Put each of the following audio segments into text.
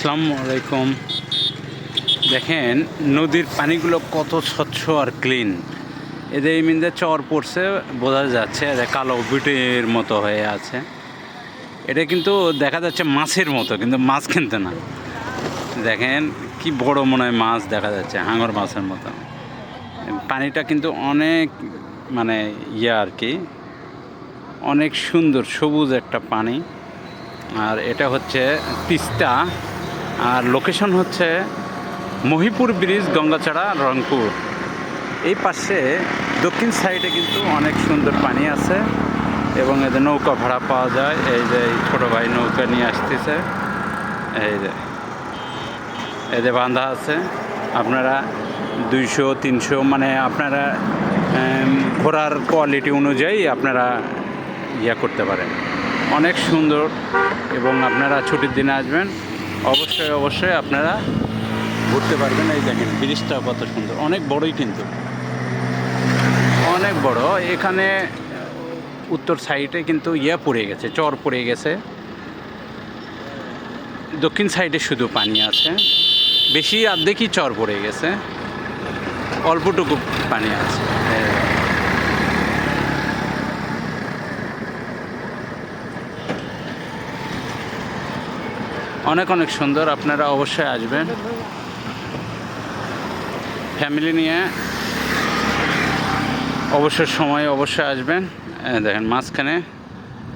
আসসালামু আলাইকুম। দেখেন নদীর পানিগুলো কত স্বচ্ছ আর ক্লিন। এদের মিন্দে চর পড়ছে বোঝা যাচ্ছে, এদের কালো বিটের মতো হয়ে আছে। এটা কিন্তু দেখা যাচ্ছে মাছের মতো, কিন্তু মাছ কিন্তু না। দেখেন কি বড় মনে হয় মাছ দেখা যাচ্ছে, হাঙর মাছের মতো। পানিটা কিন্তু অনেক মানে আর কি অনেক সুন্দর সবুজ একটা পানি। আর এটা হচ্ছে তিস্তা, আর লোকেশন হচ্ছে মহিপুর ব্রিজ, গঙ্গাচড়া, রংপুর। এই পাশে দক্ষিণ সাইডে কিন্তু অনেক সুন্দর পানি আছে এবং এদের নৌকা ভাড়া পাওয়া যায়। এই যে ছোটো ভাই নৌকা নিয়ে আসতেছে, এই যে এদের বাঁধা আছে। আপনারা 200-300 মানে আপনারা ঘোরার কোয়ালিটি অনুযায়ী আপনারা করতে পারেন। অনেক সুন্দর, এবং আপনারা ছুটির দিনে আসবেন, অবশ্যই আপনারা ঘুরতে পারবেন। এই দেখেন ব্রিজটা কত সুন্দর, অনেক বড়ই, কিন্তু অনেক বড়। এখানে উত্তর সাইডে কিন্তু পড়ে গেছে, চর পড়ে গেছে। দক্ষিণ সাইডে শুধু পানি আছে, বেশি অর্ধেকই চর পড়ে গেছে, অল্পটুকু পানি আছে। অনেক অনেক সুন্দর, আপনারা অবশ্যই আসবেন ফ্যামিলি নিয়ে, অবশ্যই আসবেন। দেখেন মাঝখানে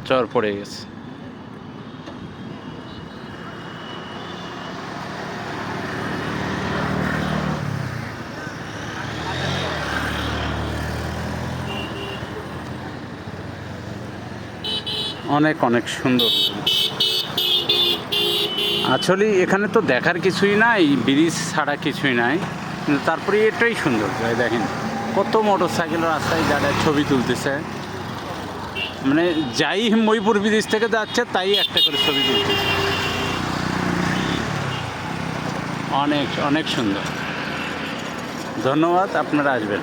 চর পড়ে গেছে। অনেক অনেক সুন্দর। আসলে এখানে তো দেখার কিছুই নাই, ব্রিজ ছাড়া কিছুই নাই, কিন্তু তারপরে এটাই সুন্দর। দেখেন কত মোটর সাইকেল রাস্তায় যারা ছবি তুলতেছে, মানে যাই মহিপুর ব্রিজ থেকে যাচ্ছে তাই একটা করে ছবি তুলতেছে। অনেক অনেক সুন্দর। ধন্যবাদ, আপনারা আসবেন।